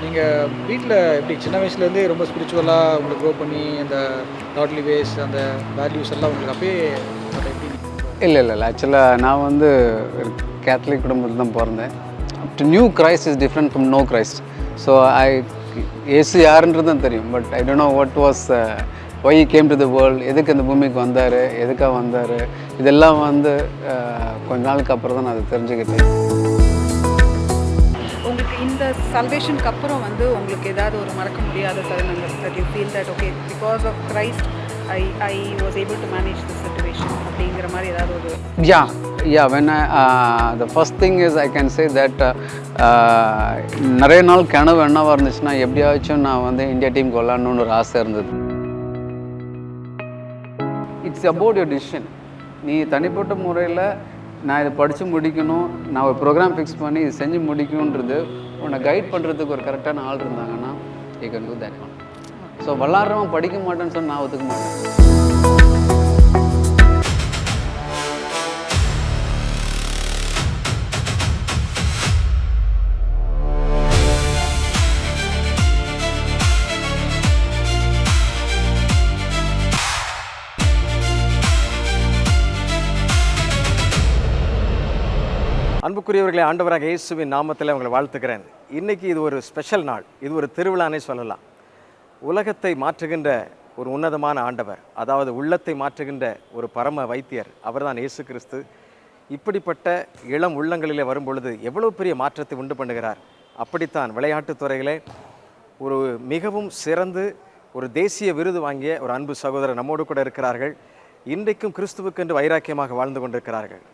நீங்கள் வீட்டில் எப்படி சின்ன வயசுலேருந்தே ரொம்ப ஸ்பிரிச்சுவலாக உங்களுக்கு க்ரோ பண்ணி அந்த காட்லி வேஸ் அந்த வேல்யூஸ் எல்லாம் உங்களுக்கு அப்பயே அதை எப்படி இல்லை ஆக்சுவலாக நான் வந்து கேத்தலிக் குடும்பத்தில் தான் பிறந்தேன். To new Christ is different from no Christ. So இயேசு யாருன்றது தான் தெரியும். But I don't know what was why came to the world, எதுக்கு அந்த பூமிக்கு வந்தார், எதுக்காக வந்தார், இதெல்லாம் வந்து கொஞ்ச நாளுக்கு அப்புறம் தான் நான் அதை தெரிஞ்சுக்கிட்டேன். உங்களுக்கு இந்த சல்வேஷனுக்கு அப்புறம் வந்து உங்களுக்கு ஏதாவது ஒரு மறக்க முடியாத தருணங்கள் that you feel that okay because of Christ I was able to manage the situation அப்படிங்கிற மாதிரி ஏதாவது ஒரு when the first thing is I can say that நிறைய நாள் கனவு என்னவாக இருந்துச்சுன்னா எப்படியாச்சும் நான் வந்து இந்தியா டீமுக்கு விளாடணுன்னு ஒரு ஆசை இருந்தது. It's about your decision. நீ தனிப்பட்ட முறையில் நான் இதை படித்து முடிக்கணும், நான் ஒரு ப்ரோக்ராம் ஃபிக்ஸ் பண்ணி இது செஞ்சு முடிக்கணுன்றது உன்னை கைட் பண்ணுறதுக்கு ஒரு கரெக்டான ஆள் இருந்தாங்கன்னா you can do that one. So விளாட்றவன் படிக்க மாட்டேன்னு சொன்னால் நான் ஒத்துக்க மாட்டேன். அன்புக்குரியவர்களை ஆண்டவராக இயேசுவின் நாமத்தில் உங்களை வாழ்த்துக்கிறேன். இன்றைக்கி இது ஒரு ஸ்பெஷல் நாள், இது ஒரு திருவிழானே சொல்லலாம். உலகத்தை மாற்றுகின்ற ஒரு உன்னதமான ஆண்டவர், அதாவது உள்ளத்தை மாற்றுகின்ற ஒரு பரம வைத்தியர், அவர்தான் இயேசு கிறிஸ்து. இப்படிப்பட்ட இளம் உள்ளங்களிலே வரும்பொழுது எவ்வளோ பெரிய மாற்றத்தை உண்டு பண்ணுகிறார். அப்படித்தான் விளையாட்டுத் துறையிலே ஒரு மிகவும் சிறந்து ஒரு தேசிய விருது வாங்கிய ஒரு அன்பு சகோதரர் நம்மோடு கூட இருக்கிறார்கள். இன்றைக்கும் கிறிஸ்துவுக்கென்று வைராக்கியமாக வாழ்ந்து கொண்டிருக்கிறார்கள்.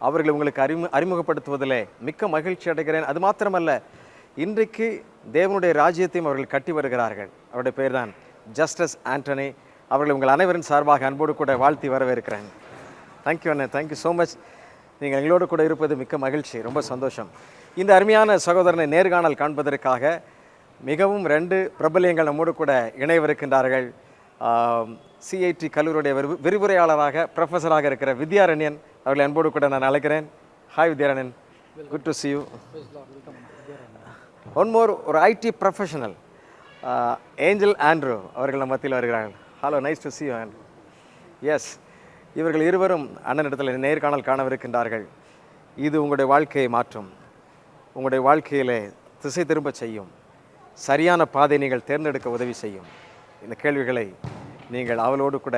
அவர்களை உங்களுக்கு அறிமுகப்படுத்துவதிலே மிக்க மகிழ்ச்சி அடைகிறேன். அது மாத்திரமல்ல, இன்றைக்கு தேவனுடைய ராஜ்யத்தையும் அவர்கள் கட்டி வருகிறார்கள். அவருடைய பேர் தான் ஜஸ்டஸ் ஆண்டனி. அவர்களை உங்கள் அனைவரின் சார்பாக அன்போடு கூட வாழ்த்தி வரவேற்கிறேன். தேங்க்யூ அண்ணே, தேங்க்யூ ஸோ மச். நீங்கள் எங்களோடு கூட இருப்பது மிக்க மகிழ்ச்சி, ரொம்ப சந்தோஷம். இந்த அருமையான சகோதரனை நேர்காணல் காண்பதற்காக மிகவும் 2 பிரபல்யங்கள் நம்மோடு கூட இணையவிருக்கின்றார்கள். சிஐடி கல்லூரியுடைய விரிவுரையாளராக ப்ரொஃபஸராக இருக்கிற வித்யாரண்யன் அவர்களை அன்போடு கூட நான் அழைக்கிறேன். Hi Vidyaranyan, good to see you. One more, ஒரு ஐடி ப்ரொஃபஷனல் ஏஞ்சல் ஆண்ட்ரூ அவர்கள் நம்ம மத்தியில் வருகிறார்கள். Hello, nice to see you Andrew. Yes, இவர்கள் இருவரும் அண்ணனிடத்தில் நேர்காணல் காணவிருக்கின்றார்கள். இது உங்களுடைய வாழ்க்கையை மாற்றும், உங்களுடைய வாழ்க்கையிலே திசை திரும்ப செய்யும், சரியான பாதை நீங்கள் தேர்ந்தெடுக்க உதவி செய்யும். இந்த கேள்விகளை நீங்கள் அவளோடு கூட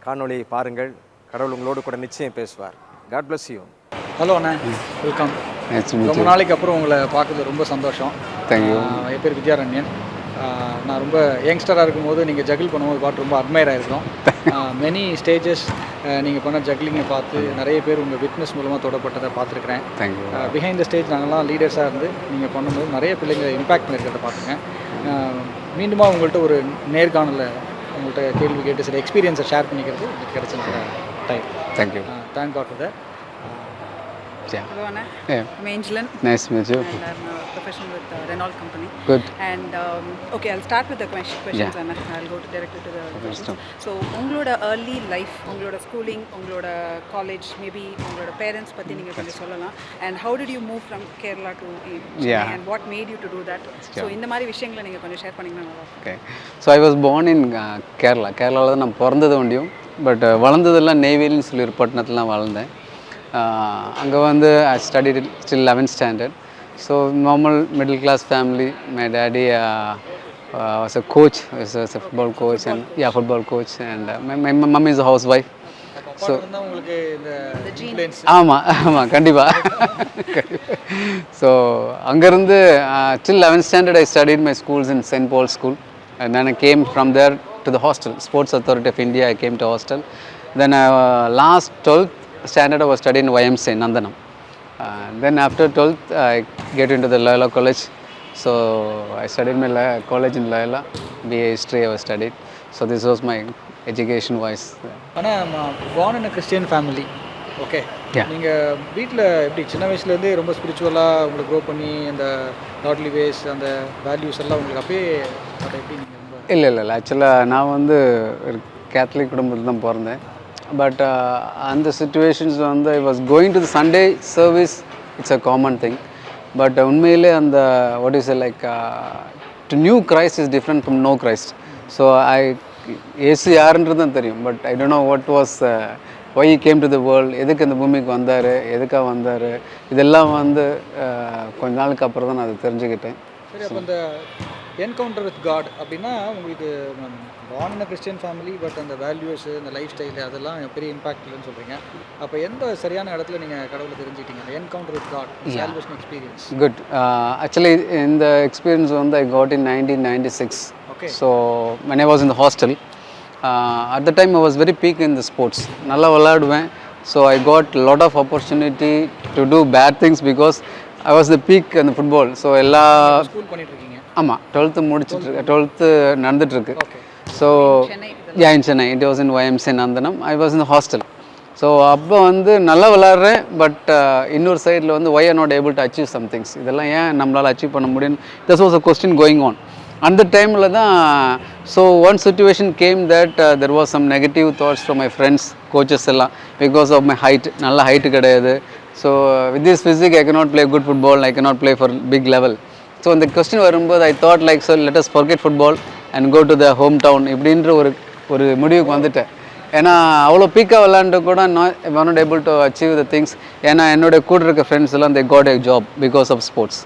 காணொளியை பாருங்கள். கடவுள் உங்களோடு கூட நிச்சயம் பேசுவார். God bless you. ஹலோ அண்ணா, வெல்கம். ரொம்ப நாளைக்கு அப்புறம் உங்களை பார்க்குறது ரொம்ப சந்தோஷம். தேங்க்யூ. என் பேர் வித்யாரண்யன். நான் ரொம்ப யங்ஸ்டராக இருக்கும்போது நீங்கள் ஜகிள் பண்ணும்போது பார்த்து ரொம்ப அட்மையர் ஆகிருக்கோம். மெனி ஸ்டேஜஸ் நீங்கள் பண்ண ஜக்லிங்கை பார்த்து நிறைய பேர் உங்கள் விட்னஸ் மூலமாக தொடப்பட்டதை பார்த்துருக்குறேன். பிஹைண்ட் த ஸ்டேஜ் நாங்கள்லாம் லீடர்ஸாக இருந்து நீங்கள் பண்ணும்போது நிறைய பிள்ளைங்களை இம்பேக்ட் பண்ணியிருக்கிறத பார்த்துருக்கேன். மீண்டுமா உங்கள்கிட்ட ஒரு நேர்காணலில் உங்கள்கிட்ட கேள்வி கேட்டு சில எக்ஸ்பீரியன்ஸை ஷேர் பண்ணிக்கிறது உங்களுக்கு கிடைச்ச time. Thank you. Thank God for that. Hello Anna. I'm Angelan. Nice to meet you. And I'm a professional with Renault company. Good. And okay, I'll start with the questions Anna. I'll go directly to the questions. So, உங்களோட early life, உங்களோட schooling, உங்களோட college, maybe உங்களோட parents பத்தி நீங்க கொஞ்சம் சொல்லலாம். And how did you move from Kerala to Chennai and what made you to do that? So, இந்த மாதிரி விஷயங்களை நீங்க கொஞ்சம் ஷேர் பண்ணீங்கன்னா நல்லா இருக்கும். Okay. So I was born in Kerala. கேரளாவில் தான் நான் பிறந்தது ஒண்டியும். பட் வளர்ந்ததெல்லாம் நெய்வேலின்னு சொல்லி ஒரு பட்டணத்துலாம் வளர்ந்தேன். அங்கே வந்து I studied till 11th standard. So normal middle class family. My daddy was a coach, was a football coach and football coach, and my mom is a housewife. So உங்களுக்கு இந்த இன்ஃப்ளூயன்ஸ் ஆமாம் கண்டிப்பாக. So அங்கேருந்து till 11th standard I studied my schools in St. Paul's School, and then I came from there to the hostel, Sports Authority of India. I came to hostel. Then last 12th standard I was studying in YMCA Nandanam. Then after 12th I get into the Loyola College. So I studied my college in Loyola. BA History I was studied. So this was my education wise. ஆனால் born in a Christian family. Okay, நீங்கள் வீட்டில் எப்படி சின்ன வயசுலேருந்தே ரொம்ப ஸ்பிரிச்சுவலாக உங்களுக்கு grow பண்ணி அந்த காட்லி வேஸ் அந்த வேல்யூஸ் எல்லாம் உங்களுக்கு அப்பயே அதை எப்படி நீங்கள் இல்லை ஆக்சுவலாக நான் வந்து ஒரு கேத்தலிக் குடும்பத்தில் தான் பிறந்தேன். பட் அந்த சுச்சுவேஷன்ஸ் வந்து I was going to the Sunday service. It's a common thing. But உண்மையிலே அந்த what is like to new Christ is different from no Christ. So Yesu யாருன்றது தான் தெரியும், but I don't know what was why came to the world, எதுக்கு அந்த பூமிக்கு வந்தார், எதுக்காக வந்தார், இதெல்லாம் வந்து கொஞ்ச நாளுக்கு அப்புறம் தான் நான் அதை தெரிஞ்சுக்கிட்டேன். சரி, அப்போ இந்த என்கவுண்டர் வித் காட் அப்படின்னா உங்களுக்கு born in a Christian family, but அந்த வேல்யூஸு இந்த லைஃப் ஸ்டைலு அதெல்லாம் பெரிய இம்பாக்ட் இல்லைன்னு சொல்கிறீங்க. அப்போ எந்த சரியான இடத்துல நீங்கள் கடவுளை தெரிஞ்சுக்கிட்டீங்க? Encounter with God salvation experience. Good. Actually இந்த எக்ஸ்பீரியன்ஸ் வந்து I got in 1996. Okay. So when I was in the hostel, at the time I was very peak in the sports. நல்லா விளையாடுவேன். So I got lot of opportunity to do bad things because I was the peak அந்த football. So எல்லா school பண்ணிட்டுருக்கீங்க? ஆமாம், 12th முடிச்சிட்ருக்கு, 12th நடந்துகிட்ருக்கு. Okay. So in Chennai, it was in YMCA Nandanam. I was in the hostel. So அப்போ வந்து நல்லா விளாட்றேன், பட் இன்னொரு சைடில் வந்து why are not able to achieve some things, இதெல்லாம் ஏன் நம்மளால் அச்சீவ் பண்ண முடியும், this was a question going on. அந்த டைமில் தான் so one situation came that there was some negative thoughts from my friends, coaches எல்லாம், பிகாஸ் ஆஃப் மை ஹைட், நல்ல ஹைட்டு கிடையாது. So with this physique I cannot play good football, I cannot play for big level. So அந்த question வரும்போது ஐ thought like so let us forget football and go to the home town இப்படின்ற ஒரு முடிவுக்கு வந்துட்டேன். ஏன்னா அவ்வளோ பீக்காக விளாண்டு கூட not able to achieve the things. ஏன்னா என்னோடய கூட இருக்க ஃப்ரெண்ட்ஸ் எல்லாம் they got a job because of sports.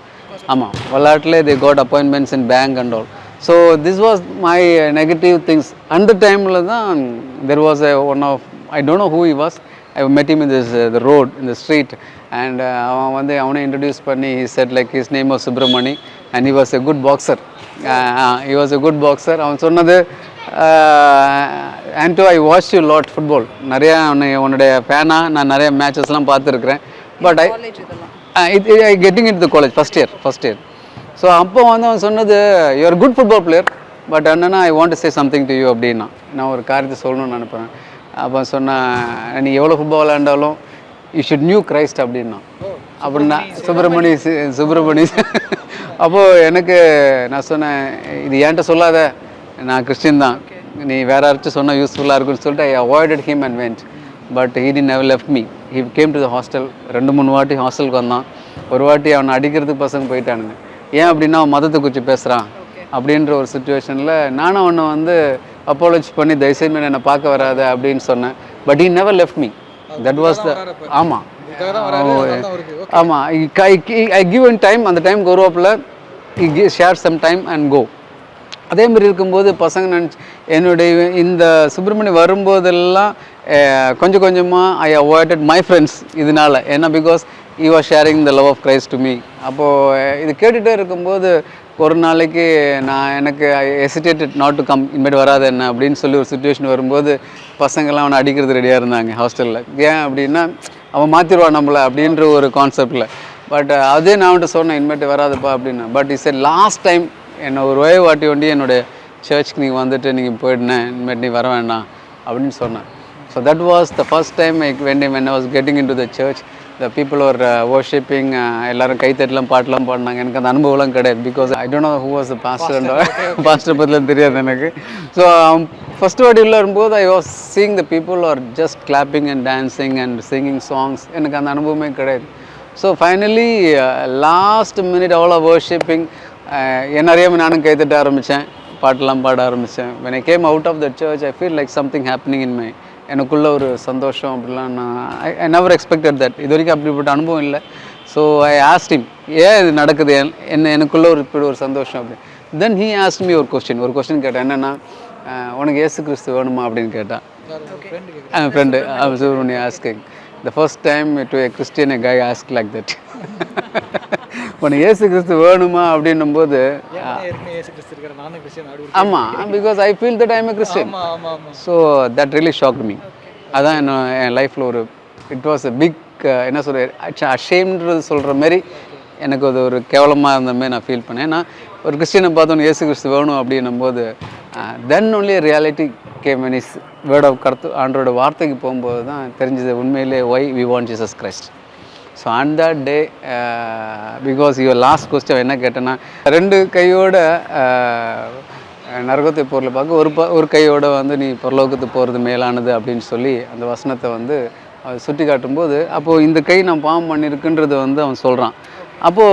ஆமாம், விளாட்டிலே they got appointments in bank and all. So this was my negative things. அந்த டைமில் தான் there was one of, I don't know who he was, I met him in the road, in the street, and அவனை introduce பண்ணி, he said like his name was Subramani and he was a good boxer. He was a good boxer. அவன் சொன்னது, Anto, I watched you lot football, நிறையா உன்னுடைய ஃபேனாக நான் நிறைய மேட்சஸ்லாம் பார்த்துருக்குறேன், but I getting into the college first year. So அப்போ வந்து அவன் சொன்னது, you are a good football player, but என்னன்னா I want to say something to you அப்படின்னா. நான் ஒரு காரியத்தை சொல்லணும்னு நினைப்பேன். அப்போ சொன்னேன், நீ எவ்வளோ ஃபுட்பால் விளையாண்டாலும் யூ ஷுட் நியூ கிரைஸ்ட் அப்படின்னா. அப்படின்னா சுப்பிரமணி அப்போது எனக்கு நான் சொன்னேன், இது என்கிட்ட சொல்லாத, நான் கிறிஸ்டின் தான், நீ வேற யாராச்சும் சொன்னால் யூஸ்ஃபுல்லாக இருக்குன்னு சொல்லிட்டு I avoided him and went. But he didn't never left me. He came to the hostel. 2-3 வாட்டி ஹாஸ்டலுக்கு வந்தான். ஒரு வாட்டி அவனை அடிக்கிறதுக்கு பசங்க போயிட்டானுங்க. ஏன் அப்படின்னா அவன் மதத்தை குறித்து பேசுகிறான் அப்படின்ற ஒரு சுச்சுவேஷனில் நானும் அவனை வந்து அப்பாலஜி பண்ணி தயவுசெய்து என்னை பார்க்க வராத அப்படின்னு சொன்னேன். But he never left me. That was the, ஆமாம் ஆமாம், I give him time. அந்த time வருவாப்பில் he share some time and go. அதே மாதிரி இருக்கும்போது பசங்க என்னுடைய இந்த சுப்பிரமணி வரும்போதெல்லாம் கொஞ்சம் கொஞ்சமாக ஐ அவாய்டட் மை ஃப்ரெண்ட்ஸ் இதனால. ஏன்னா because he was sharing the love of Christ to me. அப்போது இது கேட்டுகிட்டே இருக்கும்போது ஒரு நாளைக்கு எனக்கு ஐ ஹெசிடேட்டட் நாட் டு கம், இனிமேட்டு வராது என்ன அப்படின்னு சொல்லி ஒரு சுச்சுவேஷன் வரும்போது பசங்கள்லாம் அவனை அடிக்கிறது ரெடியாக இருந்தாங்க ஹாஸ்டலில். ஏன் அப்படின்னா அவன் மாற்றிடுவான் நம்மளை அப்படின்ற ஒரு கான்செப்டில். பட் அதே நான் அவன்கிட்ட சொன்னேன், இனிமேட்டு வராதுப்பா அப்படின்னு. But is a last time என்னை ஒரு வாட்டி வண்டி என்னுடைய சர்ச்சுக்கு நீங்கள் வந்துட்டு நீங்கள் போயிடுனேன், இனிமேட்டு நீ வர வேண்டாம் அப்படின்னு சொன்னேன். So that was the first time when I was getting into the church. The people were worshipping, எல்லாரும் கைத்தட்டலாம் பாட்டெலாம் பாடினாங்க. எனக்கு அந்த அனுபவம்லாம் கிடையாது, because I don't know who was the pastor and pastor பற்றிலாம் தெரியாது எனக்கு. ஸோ ஃபஸ்ட் வாட்டி உள்ள வரும்போது I was seeing the people are just clapping and dancing and singing songs. எனக்கு அந்த அனுபவமே கிடையாது. ஸோ ஃபைனலி லாஸ்ட் மினிட் அவ்வளோ வர்ஷிப்பிங், என்ன அறியாமல் நானும் கைத்தட்ட ஆரம்பித்தேன், பாட்டெல்லாம் பாட ஆரம்பித்தேன். when I came out of the church I feel like something happening in my, எனக்குள்ள ஒரு சந்தோஷம் அப்படிலாம் ஐ நெவர் எக்ஸ்பெக்டட் தட். இது வரைக்கும் அப்படிப்பட்ட அனுபவம் இல்லை. ஸோ ஐ ஆஸ்ட் ஹிம், ஏன் இது நடக்குது, எனக்குள்ள இப்படி ஒரு சந்தோஷம் அப்படி. தென் ஹீ ஆஸ்ட் மீ ஒரு கொஸ்டின் கேட்டேன். என்னென்னா, உனக்கு இயேசு கிறிஸ்து வேணுமா அப்படின்னு கேட்டான். Friend Subramani asking the first time to a Christian a guy ask like that. உனக்கு இயேசு கிறிஸ்து வேணுமா அப்படின்னும் போது, ஆமாம், because I feel that I M a Christian. So that really shocked me. அதான் என் லைஃப்பில் ஒரு இட் வாஸ் எ பிக், என்ன சொல்கிற, அஷேம்ன்றது சொல்கிற மாதிரி எனக்கு அது ஒரு கேவலமாக இருந்த மாதிரி நான் ஃபீல் பண்ணேன். ஏன்னா ஒரு கிறிஸ்டியனை பார்த்தோன்னு இயேசு கிறிஸ்து வேணும் அப்படின்னும் போது then only reality came when his word of ஆண்டரோட வார்த்தைக்கு போகும்போது தான் தெரிஞ்சது உண்மையிலே why we want Jesus Christ. So on that day, because your last question என்ன கேட்டேன்னா, 2 கையோட நரகத்தை போரில் பார்க்க ஒரு கையோட வந்து நீ பரலோகத்து போகிறது மேலானது அப்படின்னு சொல்லி அந்த வசனத்தை வந்து சுட்டி காட்டும்போது, அப்போது இந்த கை நான் பாவம் பண்ணியிருக்குன்றது வந்து அவன் சொல்கிறான். அப்போ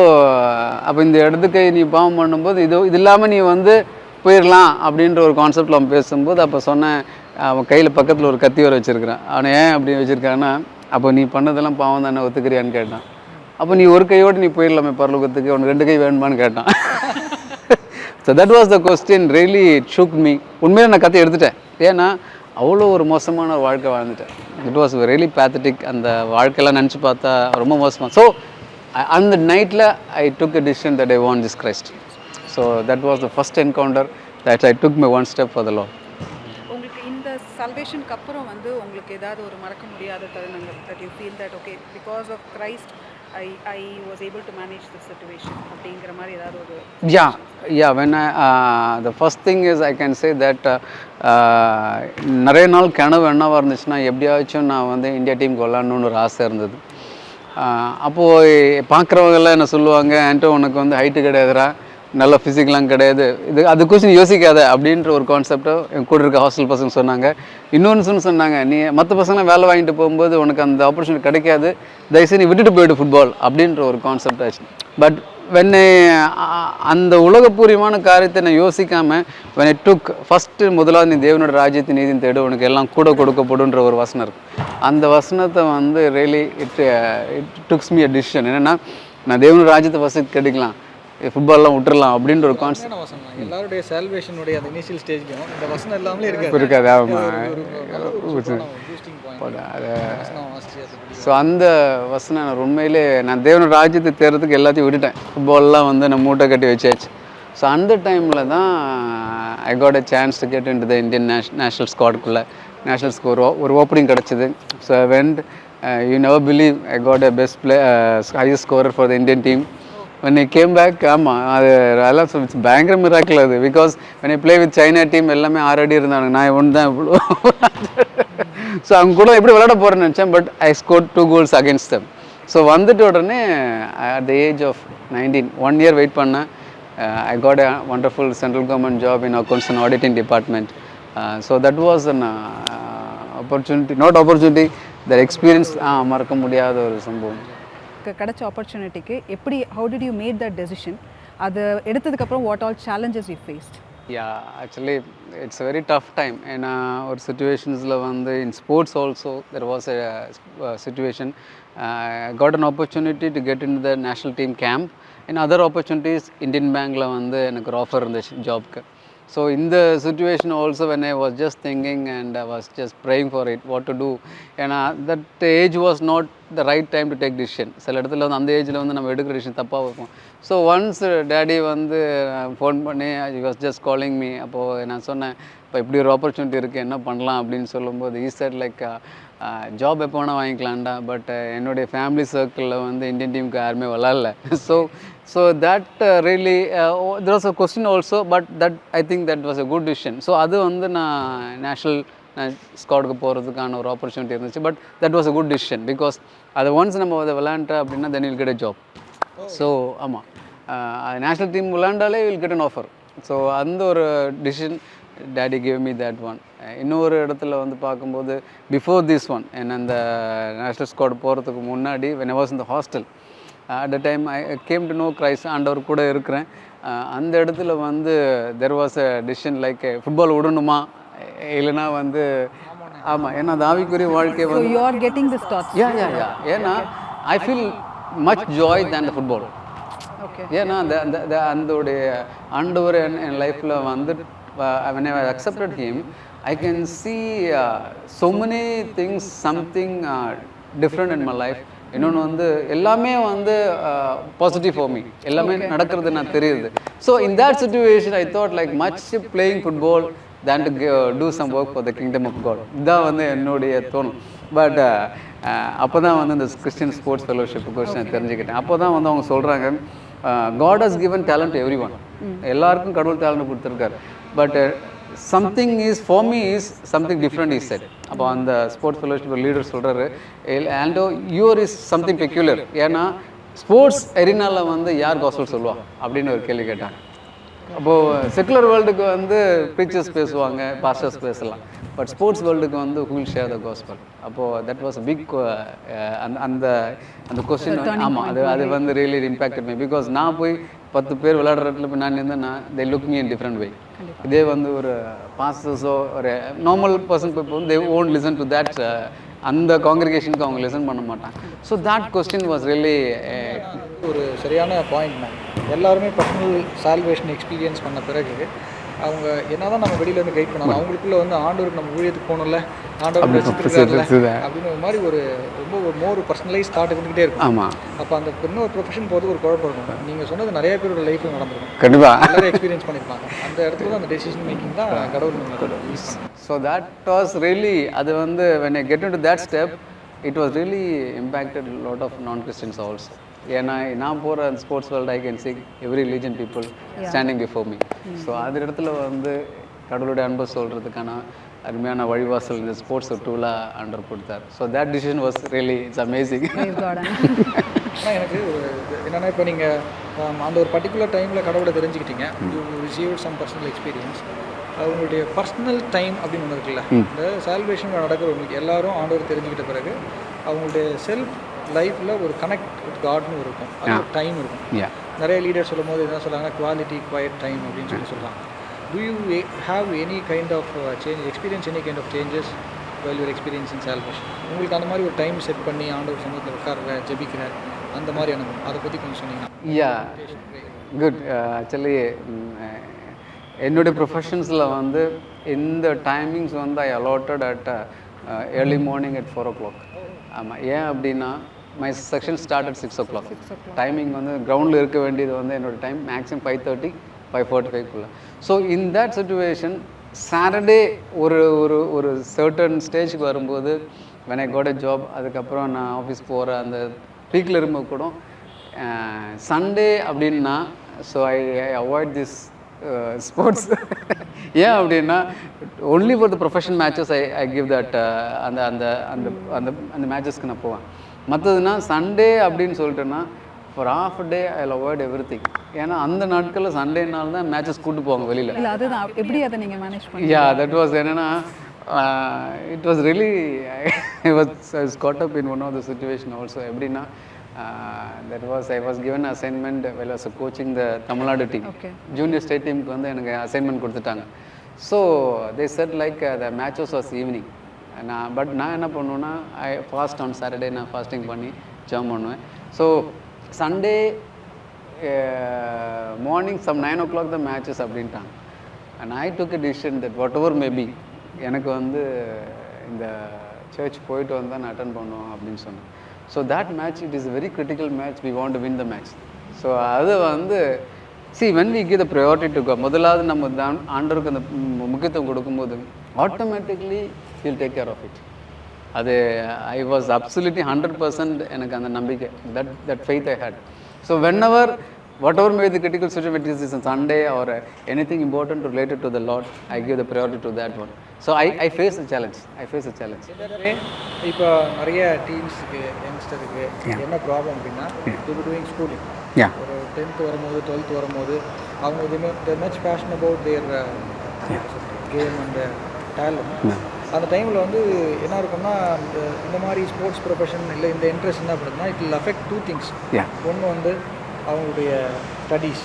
இந்த இடத்துக்கு நீ பாவம் பண்ணும்போது இது இல்லாமல் நீ வந்து போயிடலாம் அப்படின்ற ஒரு கான்செப்டில் அவன் பேசும்போது அப்போ சொன்னேன், அவன் கையில் பக்கத்தில் ஒரு கத்தி வர வச்சுருக்கிறான். அவனை ஏன் அப்படி வச்சுருக்கான்னா, அப்போ நீ பண்ணதெல்லாம் பாவம் தானே ஒத்துக்கிறியான்னு கேட்டான். அப்போ நீ ஒரு கையோடு நீ போயிடலாமே பரலோகத்துக்கு, உனக்கு 2 கை வேணுமான்னு கேட்டான். So that was the question really it ஷுக் me. உண்மையிலே நான் கத்தை எடுத்துட்டேன். ஏன்னா அவ்வளோ ஒரு மோசமான ஒரு வாழ்க்கை வாழ்ந்துட்டேன். It was really pathetic. அந்த வாழ்க்கையெல்லாம் நினச்சி பார்த்தா ரொம்ப மோசமாக. ஸோ அந்த நைட்டில் I took a decision that I want this Christ. So that was the first encounter that I took my one step for the Lord. உங்களுக்கு இந்த சல்வேஷனுக்கு அப்புறம் வந்து உங்களுக்கு ஏதாவது ஒரு மறக்க முடியாத தருணங்கள் that you feel that okay because of Christ I was able to manage the situation அப்படிங்கிற மாதிரி ஏதாவது ஒரு yeah when the first thing is I can say that நிறைய நாள் கனவு என்னவாக இருந்துச்சுன்னா எப்படியாச்சும் நான் வந்து இந்தியா டீமுக்கு விளாட்ணுன்னு ஒரு ஆசை இருந்தது. அப்போது பார்க்குறவங்கெல்லாம் என்ன சொல்லுவாங்க, ஆண்டோ உனக்கு வந்து ஹைட்டு கிடையாதுடா, நல்ல ஃபிசிக்லாம் கிடையாது, அது கொஸ்டின் யோசிக்காத அப்படின்ற ஒரு கான்செப்டை என் கூட இருக்க ஹாஸ்டல் பசங்க சொன்னாங்க. இன்னொன்று சொன்னாங்க, நீ மற்ற பசங்களாம் வேலை வாங்கிட்டு போகும்போது உனக்கு அந்த ஆப்பர்ச்சுனிட்டி கிடைக்காது, தயவுசெய்து நீ விட்டுட்டு போய்ட்டு ஃபுட்பால் அப்படின்ற ஒரு கான்செப்ட் ஆச்சு. பட் வென்னை அந்த உலகப்பூர்வமான காரியத்தை நான் யோசிக்காமல் வென் ஐ டுக் ஃபஸ்ட்டு முதலாவது நீ தேவனோட ராஜ்யத்தை நீதியின் தேடு உனக்கு எல்லாம் கூட கொடுக்கப்படுன்ற ஒரு வசனம் இருக்குது. அந்த வசனத்தை வந்து really it டுக்ஸ் me a decision. என்னென்னா நான் தேவனோட ராஜ்யத்தை ஃபஸ்ட்டு கிடைக்கலாம், ஃபுட்பால்லாம் விட்டுறலாம் அப்படின்ற ஒரு கான்செப்ட். எல்லாருடைய சால்வேஷனுடைய அந்த இனிஷியல் ஸ்டேஜ்லையும் இந்த வசனம் எல்லாமே இருக்காது. ஆமாம். ஸோ அந்த வசனம் நான் உண்மையிலே நான் தேவனோட ராஜ்யத்தை தேர்றதுக்கு எல்லாத்தையும் விட்டுட்டேன். ஃபுட்பால்லாம் வந்து நான் மூட்டை கட்டி வச்சாச்சு. ஸோ அந்த டைமில் தான் I got a chance to get in to the Indian national ஸ்குவாடுக்குள்ளே நேஷ்னல்ஸ்க்கு ஒரு ஓப்பனிங் கிடச்சிது. So I went, you never believe, I got a best highest scorer for the Indian team. when I came back, ஆமாம் அது அதெல்லாம் it's பயங்கர miracle அது. Because when I play with China team எல்லாமே 6 அடி இருந்தாங்க, நான் ஒன்று தான் இவ்வளோ. ஸோ அவங்க கூட எப்படி விளையாட போகிறேன்னு நினச்சேன். But I score 2 goals against them. So வந்துட்டு உடனே at the age of 19 1 year wait பண்ணேன். I got a wonderful central government job in accounts and auditing department. So that was an opportunity, not opportunity, that experience மறக்க முடியாத ஒரு சம்பவம். கிடைச்ச ஆப்பர்ச்சுனிட்டிக்கு எப்படி how did you made that decision? அது எடுத்ததுக்கப்புறம் what all challenges you faced? Yeah, actually it's a very tough time. ஏன்னா ஒரு சிச்சுவேஷன்ஸில் வந்து in sports also there was a situation. I got an opportunity to get into the national team camp. And other opportunities Indian Bankல வந்து எனக்கு ஒரு offer இருந்துச்சு ஜாப்க்கு. So in the situation also when I was just thinking and I was just praying for it, what to do. ஏன்னா that age was not the right time to take decision. சில இடத்துல வந்து அந்த ஏஜில் வந்து நம்ம எடுக்கிற டிசிஷன் தப்பாக இருக்கும். ஸோ ஒன்ஸ் டேடி வந்து ஃபோன் பண்ணி he was just calling me. அப்போது நான் சொன்னேன், இப்போ இப்படி ஒரு ஆப்பர்ச்சுனிட்டி இருக்குது, என்ன பண்ணலாம் அப்படின்னு சொல்லும்போது he said like ஜாப் எப்போ வேணால் வாங்கிக்கலாம்டா, பட் என்னுடைய ஃபேமிலி சர்க்கிளில் வந்து இந்தியன் டீமுக்கு யாருமே விளாட்ல. So that really there was a question also, but that I think that was a good decision. So அது வந்து நான் நேஷ்னல் ஸ்குவாடுக்கு போகிறதுக்கான ஒரு ஆப்பர்ச்சுனிட்டி இருந்துச்சு. But that was a good decision. Because அதை ஒன்ஸ் நம்ம அதை விளாண்டா அப்படின்னா then will get a job. So ஆமாம், நேஷ்னல் டீம் விளாண்டாலே will get an offer. So அந்த ஒரு decision daddy gave me that one. இன்னொரு இடத்துல வந்து பார்க்கும்போது பிஃபோர் திஸ் ஒன், என்ன அந்த நேஷ்னல் ஸ்குவாட் போகிறதுக்கு முன்னாடி when I was in the hostel, at the time I came to know Christ, ஆண்டவர் கூட இருக்கிறேன். அந்த இடத்துல வந்து there was a decision like football விடணுமா இல்லைனா வந்து ஆமாம், ஏன்னா அந்த ஆவிக்குரிய வாழ்க்கை வந்து you are getting this thoughts. Yeah. ஏன்னா I feel much joy than the football. Okay. ஏன்னா அந்த அந்தோடைய ஆண்டவர் என் லைஃப்பில் வந்து when I accepted him, I can see so many things, something different in my life. இன்னொன்று வந்து எல்லாமே வந்து பாசிட்டிவ் ஃபார் மீ, எல்லாமே நடக்கிறது நான் தெரியுது. So in that situation I thought like much playing football then to do some work for the kingdom of God. இதுதான் வந்து என்னுடைய தோணும். பட் அப்போ தான் வந்து இந்த கிறிஸ்டியன் ஸ்போர்ட்ஸ் ஃபெலோஷிப் கோர்ஸ் நான் தெரிஞ்சுக்கிட்டேன். அப்போ தான் வந்து அவங்க சொல்கிறாங்க, God has given talent to everyone. எல்லாருக்கும் கடவுள் டேலண்ட் கொடுத்துருக்காரு. But something is for me is something different he said. அப்போ அந்த ஸ்போர்ட்ஸ் ஃபெலோஷிப் லீடர் சொல்கிறாரு, ஆண்டோ யூர் இஸ் சம்திங் பெக்யூலர். ஏன்னா ஸ்போர்ட்ஸ் எரினால வந்து யார் காஸ்டல் சொல்லுவா அப்படின்னு ஒரு கேள்வி கேட்டாங்க. அப்போது செக்குலர் வேர்ல்டுக்கு வந்து ப்ரீச்சர்ஸ் பேசுவாங்க, பாஸ்டர்ஸ் பேசலாம். பட் ஸ்போர்ட்ஸ் வேர்ல்டுக்கு வந்து who will share the gospel. அப்போது தட் வாஸ் பிக் அந்த அந்த அந்த கொஸ்டின். ஆமாம், அது வந்து ரியலி இம்பேக்டட் மீ. பிகாஸ் நான் போய் 10 பேர் விளையாடுற இடத்துல போய் நான் இருந்தேன்னா they look me in different way. இதே வந்து ஒரு பாஸ்டர்ஸோ ஒரு நார்மல் பர்சன் போய் they won't listen to that. அந்த காங்கிரிகேஷனுக்கு அவங்க லிசன் பண்ண மாட்டாங்க. So that question was really ஒரு சரியான பாயிண்ட் மேம். எல்லாருமே பர்சனல் சால்வேஷன் எக்ஸ்பீரியன்ஸ் பண்ண பிறகு அவங்க என்னதான் நம்ம வெளியிலேருந்து கைட் பண்ணாலும் அவங்களுக்குள்ள வந்து ஆண்டவருக்கு நம்ம ஊழியத்துக்கு போகணும்ல, ஆண்டவர் ரசிச்சிருக்காருல்ல அப்படின்னு ஒரு மாதிரி ஒரு ரொம்ப ஒரு மோர் பர்சனலைஸ் தாட் இருந்துகிட்டே இருக்கும். ஆமாம். அப்போ அந்த இன்னொரு ப்ரொஃபஷன் போது ஒரு குழப்பம் இருக்கும். நீங்கள் சொன்னது நிறைய பேரோட லைஃப்பில் நடந்திருக்கும், கண்டிப்பாக எல்லாரும் எக்ஸ்பீரியன்ஸ் பண்ணியிருப்பாங்க. அந்த இடத்துல தான் அந்த டெசிஷன் மேக்கிங் தான் கடவுள். ஸோ தட் வாஸ் ரியலி அது வந்து when I get into that step it was really impacted a lot of non-Christians also. ஏன்னா நான் போகிற அந்த sports world I can see every religion people standing before me. So அது இடத்துல வந்து கடவுளுடைய அன்பை சொல்கிறதுக்கான அருமையான வழிவாசல் இந்த ஸ்போர்ட்ஸ் டூலாக அண்டர் கொடுத்தார். So that decision was really it's amazing. ஆனால் எனக்கு என்னென்னா இப்போ நீங்கள் அந்த ஒரு பர்டிகுலர் டைமில் கடவுளை தெரிஞ்சுக்கிட்டீங்க, you receive some personal experience. அவங்களுடைய பர்சனல் டைம் அப்படின்னு ஒன்று இருக்குல்ல, இந்த சால்வேஷன் நடக்கிறவங்களுக்கு எல்லாரும் ஆண்டவர் தெரிஞ்சுக்கிட்ட பிறகு அவங்களுடைய செல்ஃப் லைஃப்பில் ஒரு கனெக்ட் வித் காட்னு இருக்கும், அது ஒரு டைம் இருக்கும். நிறைய லீடர் சொல்லும் போது என்ன சொல்கிறாங்கன்னா குவாலிட்டி குவைட் டைம் அப்படின்னு சொல்லலாம். Do you have any kind of change, experience any kind of changes while you are experiencing salvation? உங்களுக்கு அந்த மாதிரி ஒரு டைம் செட் பண்ணி ஆண்டவர் சமூகத்தில் உட்கார்ற ஜெபிக்கிற அந்த மாதிரி அனுபவம் அதை பற்றி கொஞ்சம் சொன்னீங்கன்னா. யா குட். ஆக்சுவலி என்னுடைய ப்ரொஃபஷன்ஸில் வந்து இந்த டைமிங்ஸ் வந்து I allotted at early morning at 4 o'clock. ஆமாம். ஏன் அப்படின்னா my section start at 6 o'clock. Timing வந்து கிரவுண்டில் இருக்க வேண்டியது வந்து என்னோடய time maximum 5:30 5:45 so in that situation Saturday ஒரு ஒரு ஒரு சர்டன் ஸ்டேஜுக்கு வரும்போது when I got a job, அதுக்கப்புறம் நான் ஆஃபீஸ் போகிற அந்த பீக்கில் இருக்கும்போது கூட சண்டே அப்படின்னா so I avoid this sports. ஏன் அப்படின்னா only for the professional matches I give that அந்த அந்த அந்த அந்த அந்த மேட்சஸ்க்கு நான் போவேன். மற்றதுனா சண்டே அப்படின்னு சொல்லிட்டேன்னா for off day I avoid every thing. ஏன்னா அந்த நாட்களில் சண்டேனால தான் மேட்சஸ் கூட்டு போவாங்க வெளியில். இல்லை அதுதான் எப்படி அதை நீங்கள் மேனேஜ் பண்ணி. யா தட் வாஸ் என்னென்னா it was really I was caught up in one of the situation also. எப்படின்னா I was given an assignment while I was coaching the Tamil Nadu team. Junior state teamக்கு வந்து எனக்கு assignment கொடுத்துட்டாங்க. So they said like the matches was evening. But நான் என்ன பண்ணுவேன்னா I fast on Saturday நான் fasting பண்ணி ஜாம் பண்ணுவேன். So Sunday morning some 9 o'clock the matches அப்படின்ட்டாங்க. And I took a decision that whatever may be எனக்கு வந்து இந்த சர்ச் போயிட்டு வந்தால் நான் அட்டன் பண்ணுவோம் அப்படின்னு சொன்னேன். So that match it is very critical match. We want to win the match. So அது வந்து when we give the priority to God, முதலாவது நம்ம ஆண்டவருக்கு அந்த முக்கியத்துவம் கொடுக்கும்போது automatically he'll take care of it. அது ஐ வாஸ் அப்சல்யூட்லி 100% எனக்கு அந்த நம்பிக்கை, that faith I had. So whenever whatever may be the critical situation, whether it is on Sunday or anything important related to the Lord, I give the priority to that one. So I face a challenge. இப்போ நிறைய டீம்ஸுக்கு யங்ஸ்டருக்கு என்ன problem அப்படின்னா இப்போ doing schooling ஒரு 10th வரும்போது 12th வரும்போது அவங்க எதுவுமே much fashion about their game and talent. அந்த டைமில் வந்து என்ன இருக்கும்னா இந்த மாதிரி ஸ்போர்ட்ஸ் ப்ரொஃபஷன் இல்லை இந்த இன்ட்ரெஸ்ட் என்ன பண்ணுதுன்னா இட் வில் அஃபெக்ட் 2 things. ஒன்று வந்து அவங்களுடைய ஸ்டடீஸ்,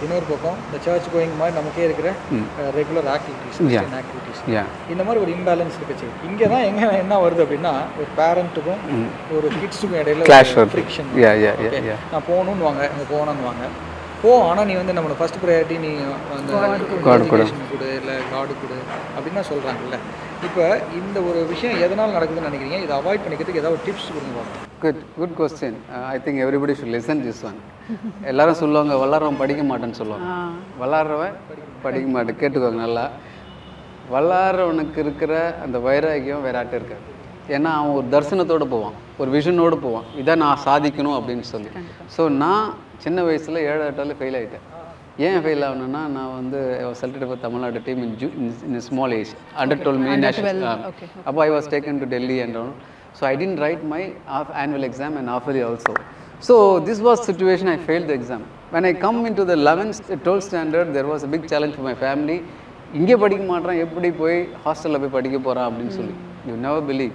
இன்னொரு பக்கம் இந்த சர்ச் கோயிங் மாதிரி நமக்கே இருக்கிற ரெகுலர் ஆக்டிவிட்டீஸ். இந்த மாதிரி ஒரு இம்பேலன்ஸ் இருக்குச்சு. இங்கே தான் என்ன வருது அப்படின்னா ஒரு பேரண்ட்டுக்கும் ஒரு கிட்ஸுக்கும் இடையில ஃப்ரிக்ஷன். நான் போகணுன்னு வாங்க, அங்கே போகணுன்னு வாங்க ஆனால் நீ வந்து நம்மளோட ஃபஸ்ட் ப்ரையாரிட்டி நீ அந்த எஜுகேஷன் கொடு இல்லை காடு கொடு அப்படின்னு தான் சொல்கிறாங்கல்ல. இப்போ இந்த ஒரு விஷயம் எதனால் நடக்குதுன்னு நினைக்கிறீங்க? இதை அவாய்ட் பண்ணிக்கிறதுக்கு ஏதாவது டிப்ஸ் கொடுங்க. Good question. I think everybody should listen this one. எல்லாரும் சொல்லுவாங்க வளர்றவன் படிக்க மாட்டேன்னு சொல்லுவாங்க. வளர்றவன் படிக்க மாட்டேன். கேட்டுக்கோங்க நல்லா. வளர்றவனுக்கு இருக்கிற அந்த வைராகியம் வேறாட்ட இருக்காது. ஏன்னா அவன் ஒரு தரிசனத்தோடு போவான், ஒரு விஷனோடு போவான், இதை நான் சாதிக்கணும் அப்படின்னு சொல்லி. ஸோ நான் சின்ன வயசில் 7 8 ஃபெயில் ஆகிட்டேன். ஏன் ஃபெயில் ஆகணுன்னா நான் வந்து selected for Tamil Nadu team in small age under 12 national. அப்போ I was taken to Delhi and so I didn't write my annual exam and half yearly also. So this was situation I failed the exam. When I come into the 11th 12th standard, there was a big challenge for my family. இங்கே படிக்க மாட்டேறான், எப்படி போய் ஹாஸ்டலில் போய் படிக்க போகிறான் அப்படின்னு சொல்லி. You never believe.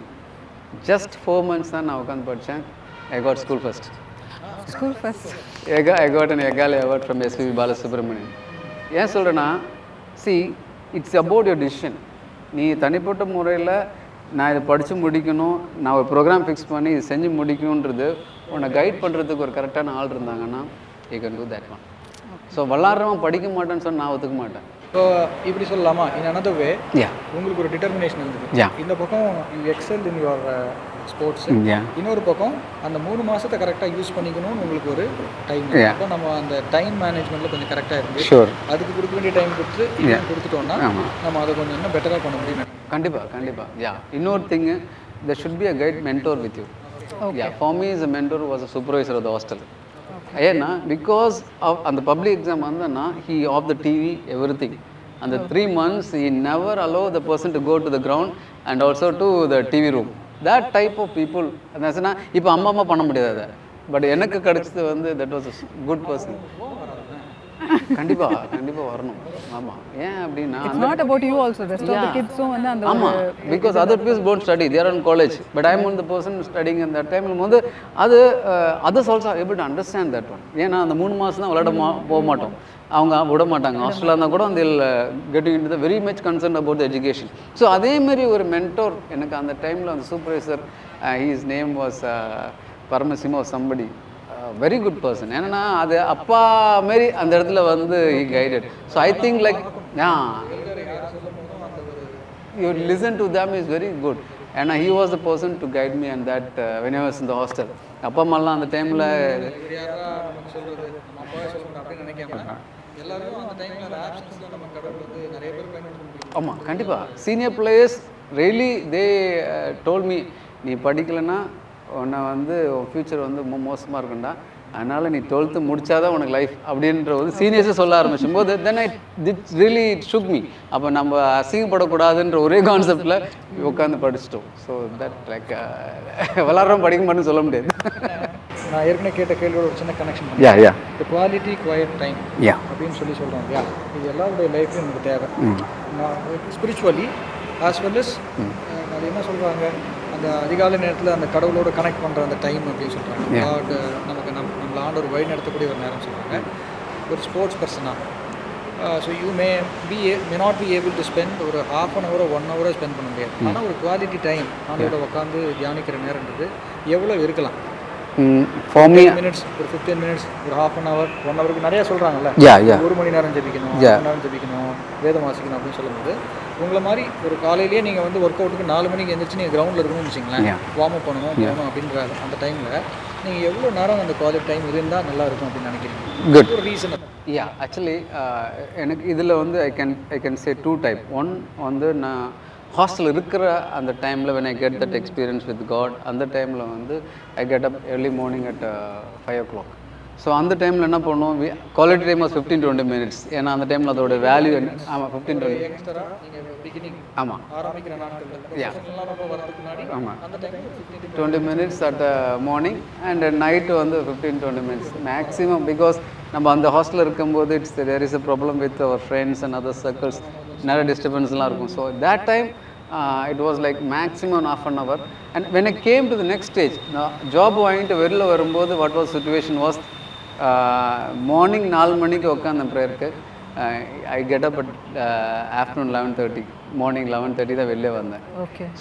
Just 4 months தான் நான் உட்காந்து படித்தேன். I got school first. School first. I got an Egale award from SPB Balasubramanian. ஏன் சொல்கிறேன்னா, see, it's about your decision. நீ தனிப்பட்ட முறையில் நான் இதை படித்து முடிக்கணும், நான் ஒரு ப்ரோக்ராம் ஃபிக்ஸ் பண்ணி இது செஞ்சு முடிக்கணுன்றது உன்னை கைட் பண்ணுறதுக்கு ஒரு கரெக்டான ஆள் இருந்தாங்கன்னா you can do that one. So வளர்றவன் படிக்க மாட்டேன்னு சொன்னால் நான் ஒத்துக்க மாட்டேன். ஸோ இப்படி சொல்லலாமா, இன் another way யா உங்களுக்கு ஒரு டிட்டர்மினேஷன் இருந்தது. Yeah. இந்த பக்கம் you XL in your sports, Yeah. இன்னொரு பக்கம் அந்த 3 மாதத்தை கரெக்டாக யூஸ் பண்ணிக்கணும்னு உங்களுக்கு ஒரு டைம். Yeah. அப்போ நம்ம அந்த டைம் மேனேஜ்மெண்ட்டில் கொஞ்சம் கரெக்டாக இருந்து ஷூர். அதுக்கு கொடுக்க வேண்டிய டைம் கொடுத்து கொடுத்துட்டோம்னா ஆமாம், நம்ம அதை கொஞ்சம் இன்னும் பெட்டராக பண்ண முடியும். கண்டிப்பாக. யா, இன்னொரு திங்கு, there should be a guide mentor with you. Yeah, for me as a mentor was a supervisor of the hostel. ஏன்னா பிகாஸ் ஆஃப் அந்த பப்ளிக் எக்ஸாம் வந்தேன்னா he off the TV everything. அந்த 3 months he never allow the person to go to the ground and also to the TV room. That type of people. அதுனா இப்போ அம்மா பண்ண முடியாது அதை, பட் எனக்கு கிடைச்சது வந்து that was a good person. கண்டிப்பாக வரணும். ஆமாம், ஏன் அப்படின்னா It's not about you also, rest of the kids வந்து அந்த ஆமாம், because other peers don't study, there on college, but I am one the person studying அந்த டைமில் வந்து அது others also able to understand that one. ஏன்னா அந்த 3 மாதம் தான் விளையாட போக மாட்டோம், அவங்க விட மாட்டாங்க. ஹாஸ்டலாக இருந்தால் கூட அந்த getting in the very much concern about the education. So அதேமாரி ஒரு மென்டோர் எனக்கு அந்த டைமில் அந்த supervisor, he's name was Paramasiva somebody, very good person. ஏன்னா அது அப்பா மாரி அந்த இடத்துல வந்து he guided. So I think like you listen to them is very good. And he was the person to guide me and that when I was in the hostel. அப்பா அம்மாலாம் அந்த டைமில் நமக்கு சொல்கிறது நம்ம அப்பா சொல்லணும் அப்படின்னு நினைக்காம எல்லாரும் அந்த டைமில் அந்த ஆப்ஷன்ஸில் நம்ம கடவுள் வந்து நிறைய பேர் பயன்படுத்த முடியும். ஆமாம், கண்டிப்பாக. Senior players really they told me, நீ படிக்கலைன்னா உன்னை வந்து ஃப்யூச்சர் வந்து ரொம்ப மோசமாக இருக்குண்டா, அதனால் நீ 12th முடிச்சாதான் உனக்கு லைஃப் அப்படின்ற ஒரு சீனியர்ஸே சொல்ல ஆரம்பிச்சும் போது தென் இட்ஸ் ரியலி ஷுக் மீ. அப்போ நம்ம அசிங்கப்படக்கூடாதுன்ற ஒரே கான்செப்டில் உட்காந்து படிச்சிட்டோம். ஸோ தட் லைக் வளர்றோம் படிக்க மாட்டேன்னு சொல்ல முடியாது. நான் ஏற்கனவே கேட்ட கேள்வியோட ஒரு சின்ன கனெக்ஷன் யா யா இந்த குவாலிட்டி குவைட் டைம் யா அப்படின்னு சொல்கிறோம் இல்லையா, இது எல்லாருடைய லைஃப்லையும் நமக்கு தேவை. ஸ்பிரிச்சுவலி ஆஸ் வெல் அஸ் அது என்ன சொல்கிறாங்க, அந்த அதிகாலை நேரத்தில் அந்த கடவுளோட கனெக்ட் பண்ணுற அந்த டைம் அப்படின்னு சொல்கிறாங்க. காட் நமக்கு நம்மளை ஆண்டவர் வழி நடத்தக்கூடிய ஒரு நேரம் சொல்கிறாங்க. ஒரு ஸ்போர்ட்ஸ் பர்சனாக so you may not be able to spend ஒரு 1/2 hour 1 hour ஸ்பெண்ட் பண்ண முடியாது. ஆனால் ஒரு குவாலிட்டி டைம் ஆண்டோட உட்காந்து தியானிக்கிற நேரன்றது எவ்வளோ இருக்கலாம். For me, minutes, ஒரு 15 minutes, ஒரு 1/2 hour 1 hourக்கு நிறையா சொல்கிறாங்கல்ல, 1 மணி நேரம் ஜெபிக்கணும், 1 மணி நேரம் ஜெபிக்கணும், வேதம் வாசிக்கணும் அப்படின்னு சொல்லும்போது உங்களை மாதிரி ஒரு காலையிலேயே நீங்கள் வந்து ஒர்க் அவுட்டுக்கு 4 மணிக்கு எழுந்திரிச்சு நீங்கள் கிரவுண்டில் இருக்கணும்னு வச்சிங்களேன், வார்ம் அப் பண்ணணும் போகணும் அப்படின்ற அந்த டைமில் நீங்கள் எவ்வளோ நேரம் அந்த குவாலிட்டி டைம் இருந்தால் நல்லா இருக்கும் அப்படின்னு நினைக்கிறீங்க? குட் ஒரு ரீசன். யா, ஆக்சுவலி எனக்கு இதில் வந்து ஐ கேன் சே 2 type. ஒன் வந்து நான் ஹாஸ்டல் இருக்கிற அந்த டைமில் when I get that experience with God, அந்த டைமில் வந்து I get up early morning at 5 o'clock. So அந்த டைமில் என்ன பண்ணுவோம், குவாலிட்டி டைம் வாஸ் 15-20 minutes. ஏன்னா அந்த டைமில் அதோட வேல்யூ என்ன, ஆமாம் 15-20. ஆமாம் ஆரம்பிக்கிற நாட்கள் ஆமாம் 20 minutes at morning and night வந்து 15-20 minutes மேக்ஸிமம். பிகாஸ் நம்ம அந்த ஹாஸ்டலில் இருக்கும்போது there is a problem with our friends and other circles, நிறைய டிஸ்டர்பன்ஸ்லாம் இருக்கும். So that time it was like maximum 1/2 hour. And when I came to the next stage, job வாங்கிட்டு வெளில வரும்போது what was situation was morning 4 மணிக்கு உட்காந்த ப்ரேயருக்கு I get up at afternoon 11:30, morning 11:30 தான் வெளிலே வந்தேன்.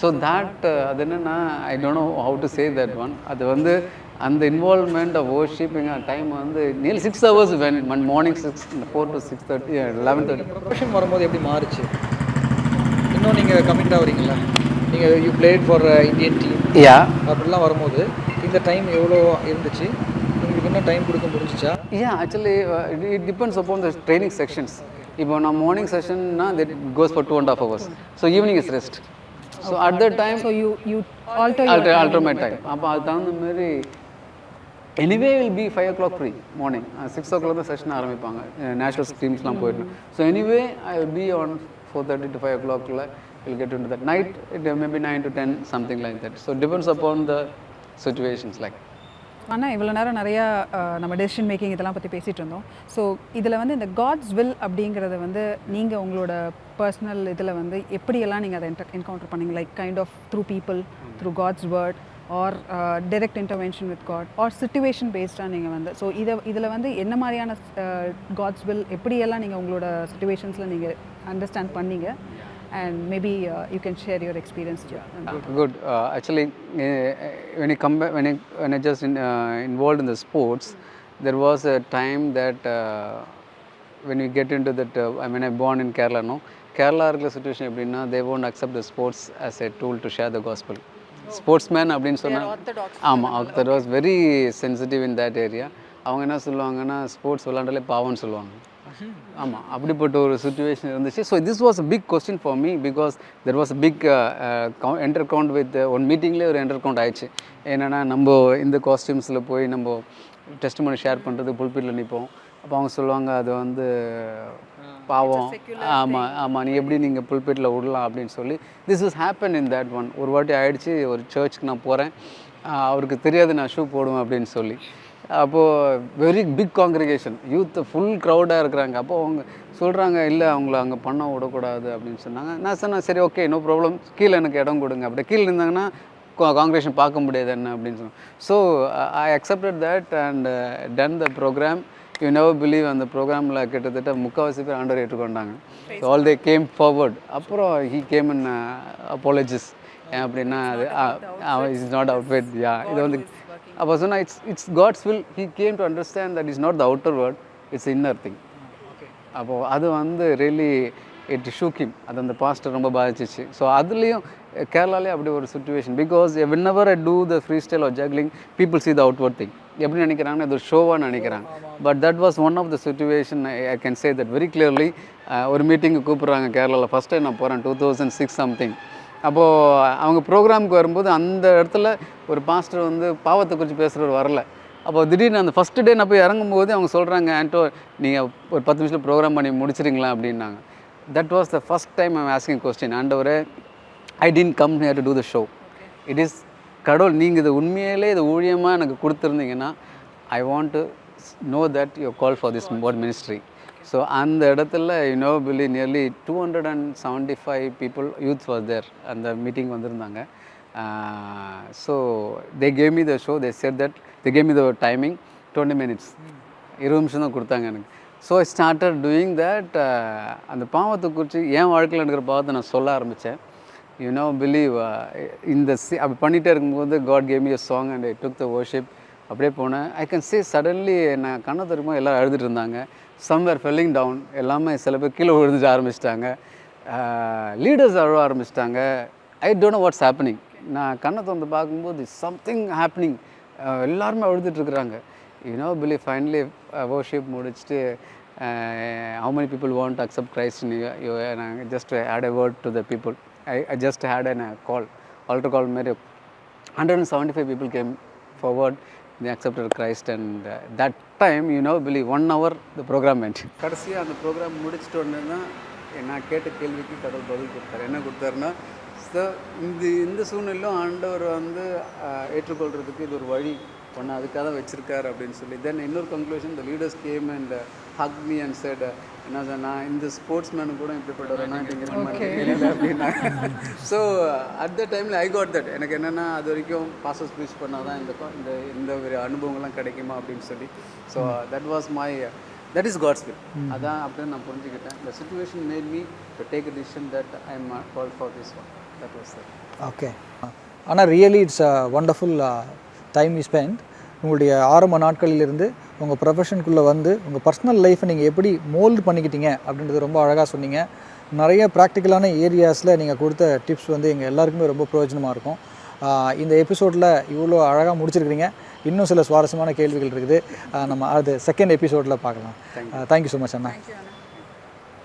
ஸோ that அது என்னென்னா ஐ don't know how to say that one. அது வந்து அந்த இன்வால்வ்மெண்ட் ஆஃப் வர்ஷிப்பிங் டைம் வந்து nearly 6 hours morning 4 to 6:30 11:30. Profession வரும்போது எப்படி மாறுச்சு? இன்னும் நீங்கள் கமிட்டாக வரீங்களா? நீங்கள் you plate for Indian team அப்படிலாம் வரும்போது இந்த டைம் எவ்வளோ இருந்துச்சு? உங்களுக்கு இன்னும் டைம் கொடுக்க முடிஞ்சிச்சா? Actually it depends upon the training sections. இப்போ நான் மார்னிங் செஷன்னா that goes for 2.5 hours. So evening is rest. So at that time you alter my time. அப்போ அது தகுந்த மாதிரி anyway will be 5 o'clock free morning. 6 o'clock தான் session ஆரம்பிப்பாங்க, national டீம்ஸ்லாம் போயிடணும். So anyway I will be on 4:30 to 5 o'clock will get into that. Night it may be 9 to 10, something like that. So depends upon the situations like. ஆனால் இவ்வளோ நேரம் நிறையா நம்ம decision making இதெல்லாம் பற்றி பேசிகிட்டு இருந்தோம். ஸோ இதில் வந்து இந்த காட்ஸ் வில் அப்படிங்கிறத வந்து நீங்கள் உங்களோட பர்சனல் இதில் வந்து எப்படியெல்லாம் நீங்கள் அதை என்கவுண்டர் பண்ணீங்க? Like kind of through people, through God's word, or direct intervention with God, or situation பேஸ்டாக நீங்கள் வந்து ஸோ இதில் வந்து என்ன மாதிரியான காட்ஸ் வில் எப்படியெல்லாம் நீங்கள் உங்களோட சிச்சுவேஷன்ஸில் நீங்கள் அண்டர்ஸ்டாண்ட் பண்ணீங்க? And maybe you can share your experience too. Good. Actually, when I just involved in the sports, there was a time that when we get into that, when I born in Kerala, no, Kerala irukla situation eppdina they won't accept the sports as a tool to share the gospel. Sportsman அப்படினு சொன்னா ஆமா, that was very sensitive in that area. அவங்க என்ன சொல்லுவாங்கன்னா sports விளையாண்டாலே பாவம்னு சொல்லுவாங்க. ஆமாம், அப்படிப்பட்ட ஒரு சுச்சுவேஷன் இருந்துச்சு. So this was a big question for me because there was a big encounter with one மீட்டிங்லேயே ஒரு என்டர் கவுண்ட் ஆயிடுச்சு. என்னென்னா நம்ம இந்த காஸ்டியூம்ஸில் போய் நம்ம டெஸ்ட் பண்ணி ஷேர் பண்ணுறது புல்பீட்டில் நிற்போம். அப்போ அவங்க சொல்லுவாங்க அது வந்து பாவம், ஆமாம் நீ எப்படி நீங்கள் புல்பீட்டில் விடலாம் அப்படின்னு சொல்லி this is happen in that one. ஒரு வாட்டி ஆகிடுச்சு, ஒரு சர்ச்சுக்கு நான் போகிறேன், அவருக்கு தெரியாது நான் ஷூ போடுவேன் அப்படின்னு சொல்லி. அப்போது very big congregation, youth full க்ரௌடாக இருக்கிறாங்க. அப்போது அவங்க சொல்கிறாங்க இல்லை அவங்கள அங்கே பண்ண விடக்கூடாது அப்படின்னு சொன்னாங்க. நான் சொன்னேன் சரி ஓகே நோ ப்ராப்ளம், கீழே எனக்கு இடம் கொடுங்க. அப்படி கீழே இருந்தாங்கன்னா காங்கிரேஷன் பார்க்க முடியாது என்ன அப்படின்னு சொன்னேன். So I accepted that and done the program. You never believe, அந்த ப்ரோக்ராமில் கிட்டத்தட்ட முக்கால்வாசி பேர் ஆண்டவர் ஏற்றுக்கொண்டாங்க. All they came forward. அப்புறம் ஹீ கேம் இன் அப்பாலஜிஸ். ஏன் அப்படின்னா அது இஸ் நாட் அவுட்வேட், யா இது வந்து அப்போ சொன்னால் it's God's will. He came to understand that is not the outer word, it's inner thing. அப்போது அது வந்து ரியலி இட் ஷூக் ஹிம். அது அந்த பாஸ்டர் ரொம்ப பாதிச்சிச்சு. ஸோ அதுலேயும் கேரளாலே அப்படி ஒரு situation because whenever I do the free style or juggling people see the outward thing. எப்படி நினைக்கிறாங்கன்னா இது ஒரு ஷோவாக நினைக்கிறாங்க. But that was one of the situation. I can say that very clearly. ஒரு மீட்டிங்கு கூப்பிட்றாங்க கேரளாவில், ஃபஸ்ட் டைம் நான் போகிறேன் 2006 சம்திங். அப்போது அவங்க ப்ரோக்ராமுக்கு வரும்போது அந்த இடத்துல ஒரு பாஸ்டர் வந்து பாவத்தை குறித்து பேசுகிறவர் வரல. அப்போ திடீர்னு அந்த ஃபஸ்ட்டு டே நான் போய் இறங்கும்போது அவங்க சொல்கிறாங்க ஆண்டோ நீங்கள் ஒரு 10 நிமிஷத்தில் ப்ரோக்ராம் பண்ணி முடிச்சிருங்களா அப்படின்னாங்க. That was the first time I'm asking question, ஆண்டவரே I didn't come here to do the show. It is கடவுள், நீங்கள் இது உண்மையிலே இது ஊழியமாக எனக்கு கொடுத்துருந்தீங்கன்னா I want to know that you call for this word ministry. So அந்த இடத்துல you know believe nearly 275 people youth was there. அந்த மீட்டிங் வந்திருந்தாங்க. So they gave me the show, they said that they gave me the timing 20 minutes, 20 நிமிஷம் தான் கொடுத்தாங்க எனக்கு. So I started doing that. அந்த பாவத்தை குறித்து என் வாழ்க்கையில் இருக்கிற பாவத்தை நான் சொல்ல ஆரம்பித்தேன். யூனோ பிலீவ் இந்த அப்படி பண்ணிகிட்டே இருக்கும்போது God gave me a song and I took the worship. அப்படியே போனேன். ஐ கேன் சே சடன்லி நான் கண்ணை திறக்கும்போது எல்லோரும் அழுதுட்டு இருந்தாங்க. சம்வேர் ஃபெல்லிங் டவுன், எல்லாமே சில பேர் கீழே விழுந்துட்டு ஆரம்பிச்சிட்டாங்க. லீடர்ஸ் அழ ஆரம்பிச்சிட்டாங்க. ஐ டோன்ட் நோ வாட்ஸ் ஹேப்பனிங். நான் கண்ணை திறந்து பார்க்கும்போது சம்திங் ஹேப்பனிங். எல்லாருமே அழுதுட்டுருக்குறாங்க. யூனோ பிலீவ் ஃபைனலி வர்ஷிப் முடிச்சுட்டு how many people want to accept Christ in you, and I just had a word to the people. I just had a call, altar call. 175 people came forward. They accepted Christ, and that time, you know, believe 1 hour the program went. கடைசியாக அந்த program முடிச்சிட்டு உடனே தான் நான் கேட்ட கேள்விக்கு கடவுள் பதில் கொடுத்தாரு. என்ன கொடுத்தாருன்னா, இந்த சூழ்நிலையும் ஆண்டவர் வந்து ஏற்றுக்கொள்கிறதுக்கு இது ஒரு வழி ஒன்று அதுக்காக தான் வச்சுருக்காரு அப்படின்னு சொல்லி. தென் இன்னொரு conclusion, the leaders game and Haq me and set, என்ன சொன்னால் இந்த ஸ்போர்ட்ஸ் மேனு கூட இப்படிப்பட்டவரனா தெரியல அப்படின்னா. ஸோ அட் த டைமில் ஐ காட் தட். எனக்கு என்னென்னா அது வரைக்கும் பாஸ்டர் ஸ்பீச் பண்ணால் தான் இந்த ஒரு அனுபவங்கள்லாம் கிடைக்குமா அப்படின்னு சொல்லி. So that was my that is God's will. அதான் அப்படின்னு நான் புரிஞ்சுக்கிட்டேன். The situation made me to take a decision that I am called for this one. That was that. Okay. ஆனால் really it's a wonderful time you spend. உங்களுடைய ஆரம்ப நாட்களிலிருந்து உங்கள் ப்ரொஃபஷனுக்குள்ளே வந்து உங்கள் பர்சனல் லைஃப்பை நீங்கள் எப்படி மோல்டு பண்ணிக்கிட்டீங்க அப்படின்றது ரொம்ப அழகாக சொன்னீங்க. நிறைய ப்ராக்டிக்கலான ஏரியாஸில் நீங்கள் கொடுத்த டிப்ஸ் வந்து எங்கள் எல்லாருக்குமே ரொம்ப பிரயோஜனமாக இருக்கும். இந்த எபிசோடில் இவ்வளோ அழகாக முடிச்சிருக்கிறீங்க. இன்னும் சில சுவாரஸ்யமான கேள்விகள் இருக்குது. நம்ம அது செகண்ட் எபிசோடில் பார்க்கலாம். தேங்க்யூ ஸோ மச் அண்ணா.